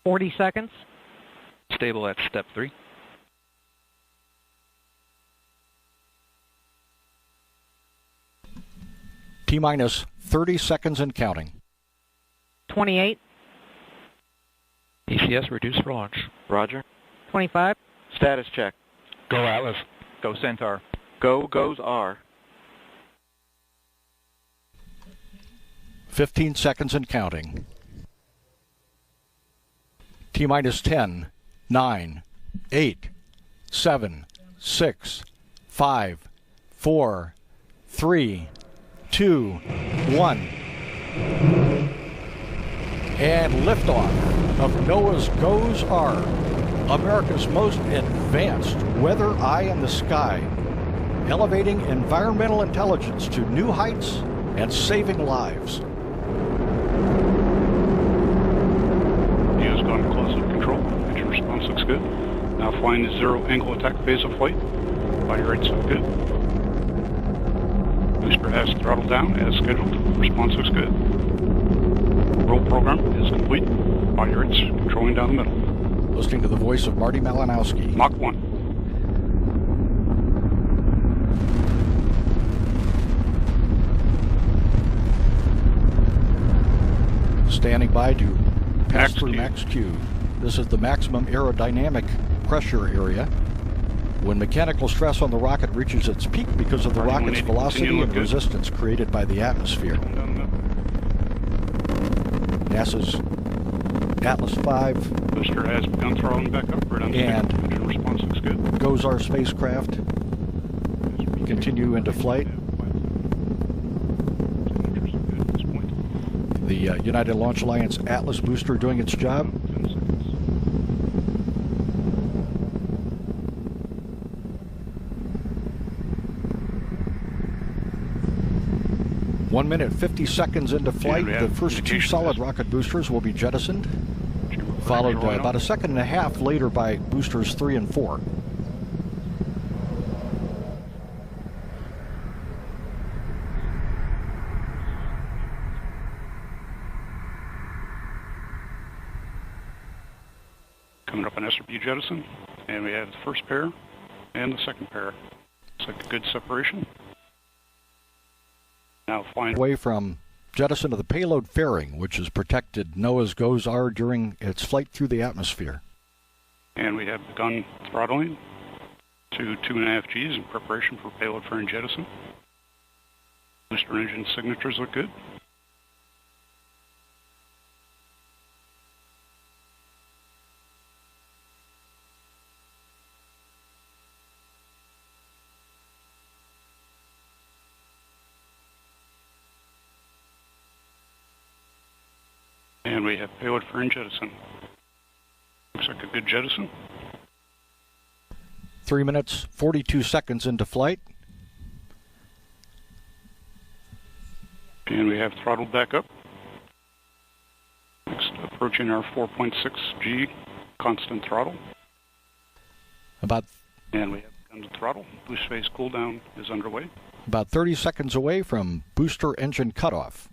40 seconds. Stable at step 3. T-minus 30 seconds and counting. 28. ECS reduced for launch. Roger. 25. Status check. Go Atlas. Go Centaur. Go goes R. 15 seconds and counting. T-minus 10, 9, 8, 7, 6, 5, 4, 3, 2, 1. And liftoff of NOAA's GOES-R, America's most advanced weather eye in the sky, elevating environmental intelligence to new heights and saving lives. He has gone to close-up control. Engine response looks good. Now flying the zero angle attack phase of flight. Body rates look good. Booster has throttled down as scheduled. Response looks good. Roll program is complete. Body rates controlling down the middle. Listening to the voice of Marty Malinowski. Mach 1. Standing by to pass Max through Q. Max Q. This is the maximum aerodynamic pressure area. When mechanical stress on the rocket reaches its peak because of the rocket's velocity and resistance created by the atmosphere. NASA's Atlas V Booster has begun throttling back up. Right on and engine response looks good. GOES-R spacecraft continue into flight. The United Launch Alliance Atlas booster doing its job. One minute, 50 seconds into flight, the first two solid rocket boosters will be jettisoned, followed about a second and a half later by boosters 3 and 4. Coming up on SRB jettison, and we have the first pair and the second pair. Looks like a good separation. Now flying away from jettison of the payload fairing, which has protected NOAA's GOES-R during its flight through the atmosphere. And we have begun throttling to 2.5 Gs in preparation for payload fairing jettison. Booster engine signatures look good. And we have payload fairing jettison. Looks like a good jettison. 3 minutes, 42 seconds into flight. And we have throttled back up. Next, approaching our 4.6 G constant throttle. And we have begun to throttle. Boost phase cooldown is underway. About 30 seconds away from booster engine cutoff.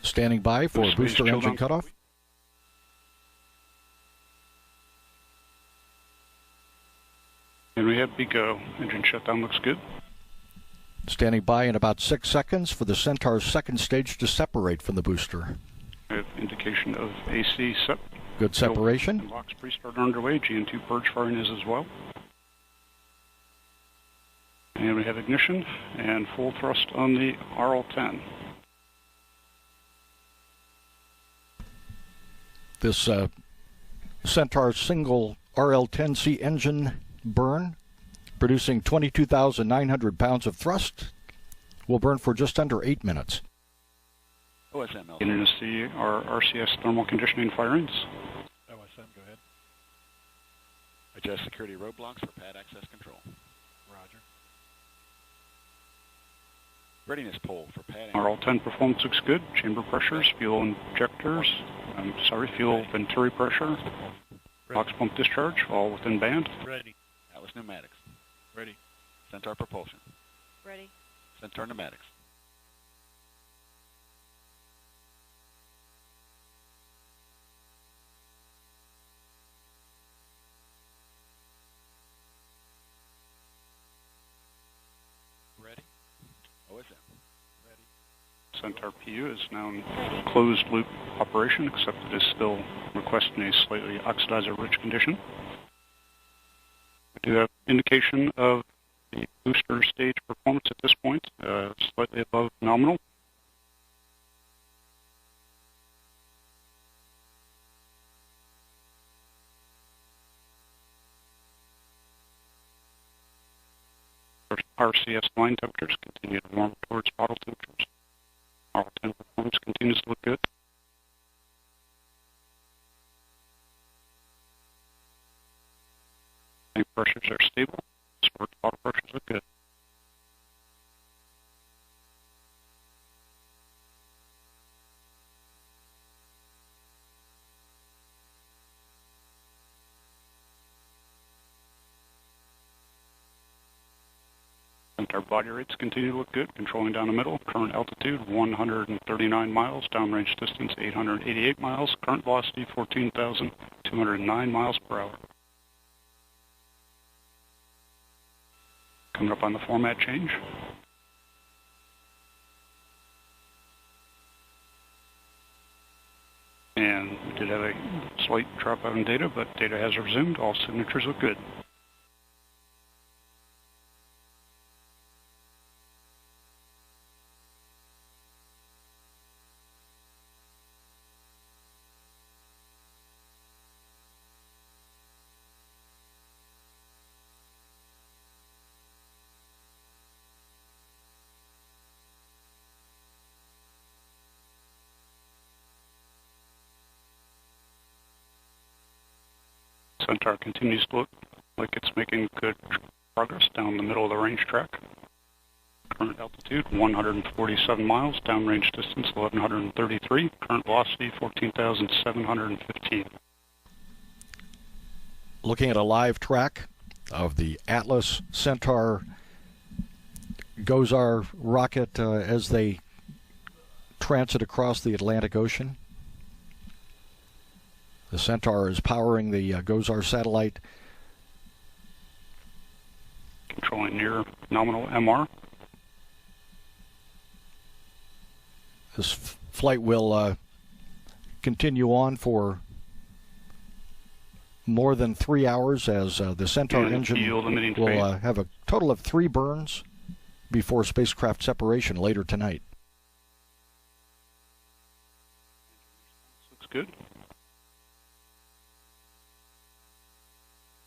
Standing by for booster engine cutoff. And we have BECO. Engine shutdown looks good. Standing by in about 6 seconds for the Centaur's second stage to separate from the booster. We have indication of AC SEP. Good separation. Locks pre-start underway. GN2 purge firing is as well. And we have ignition and full thrust on the RL-10. This Centaur single RL-10C engine burn, producing 22,900 pounds of thrust, will burn for just under 8 minutes. OSM, Getting to see our RCS thermal conditioning firings. OSM, go ahead. Adjust security roadblocks for pad access control. Roger. Readiness poll for pad. RL-10 performance looks good. Chamber pressures, fuel injectors. Fuel venturi pressure. box pump discharge, all within band. Ready. Atlas pneumatics. Ready. Centaur propulsion. Ready. Centaur pneumatics. Ready. OSM. Ready. Centaur PU is now in closed loop operation, except it is still requesting a slightly oxidizer-rich condition. We do have indication of the booster stage performance at this point, slightly above nominal. RCS line temperatures continue to warm towards bottle temperatures. R10 performance continues to look good. Tank pressures are stable. Sport bottle pressures look good. Our body rates continue to look good, controlling down the middle. Current altitude 139 miles, downrange distance 888 miles, current velocity 14,209 miles per hour. Coming up on the format change. And we did have a slight dropout in data, but data has resumed. All signatures look good. Centaur continues to look like it's making good progress down the middle of the range track. Current altitude 147 miles, downrange distance 1133, current velocity 14,715. Looking at a live track of the Atlas Centaur Gozar rocket as they transit across the Atlantic Ocean. The Centaur is powering the Gozar satellite. Controlling near nominal MR. This flight will continue on for more than 3 hours as the Centaur engine will have a total of 3 burns before spacecraft separation later tonight. Looks good.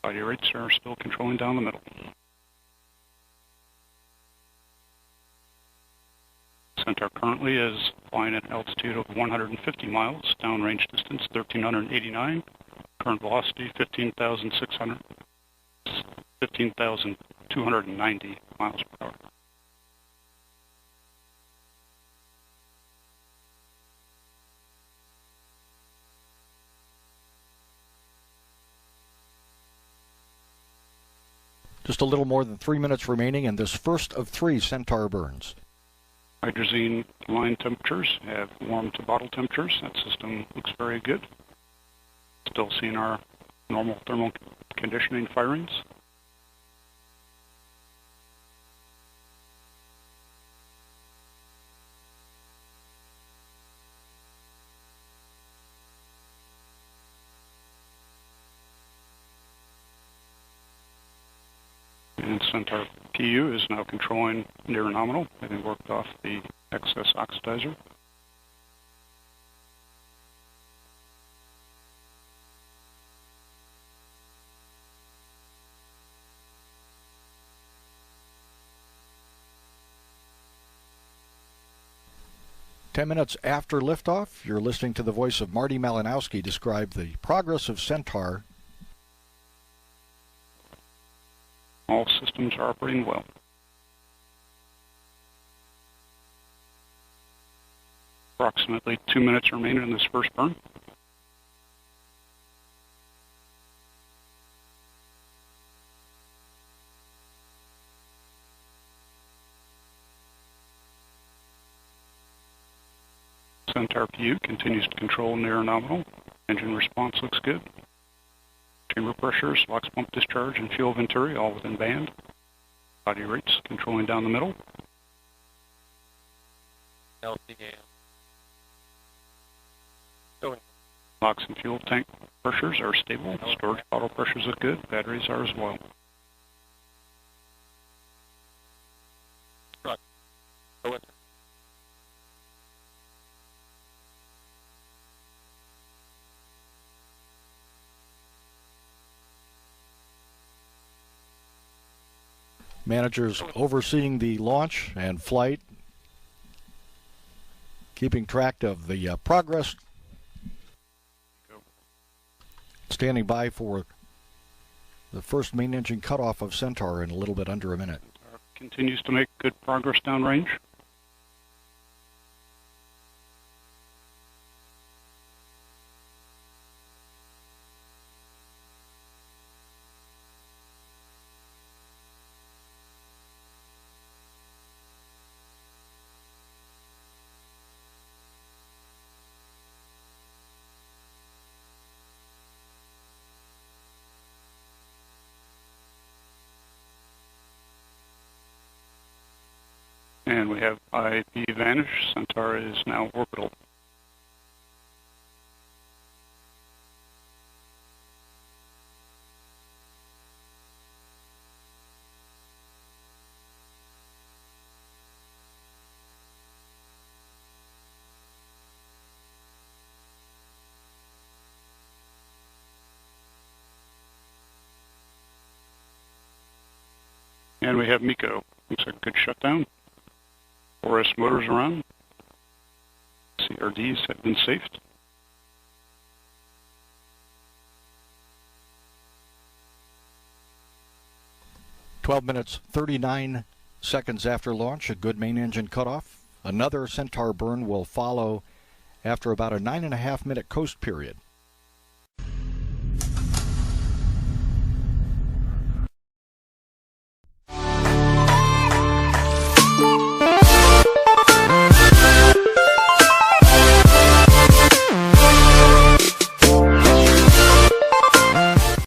Body rates are still controlling down the middle. Centaur currently is flying at an altitude of 150 miles, downrange distance 1,389, current velocity 15,290 miles per hour. Just a little more than 3 minutes remaining in this first of 3 Centaur burns. Hydrazine line temperatures have warmed to bottle temperatures. That system looks very good. Still seeing our normal thermal conditioning firings. And Centaur PU is now controlling near nominal, having worked off the excess oxidizer. Ten minutes after liftoff, you're listening to the voice of Marty Malinowski describe the progress of Centaur. All systems are operating well. Approximately 2 minutes remaining in this first burn. Centaur PU continues to control near nominal. Engine response looks good. Chamber pressures, LOX pump discharge, and fuel venturi all within band. Body rates controlling down the middle. LOX and fuel tank pressures are stable. Storage bottle pressures look good. Batteries are as well. Managers overseeing the launch and flight, keeping track of the progress, standing by for the first main engine cutoff of Centaur in a little bit under a minute. Continues to make good progress downrange. And we have IP vanish. Centaur is now orbital. And we have MECO. Looks like a good shutdown. 4S motors around. CRDs have been safed. "12 minutes, 39 seconds after launch, a good main engine cutoff. Another Centaur burn will follow after about a 9.5-minute coast period.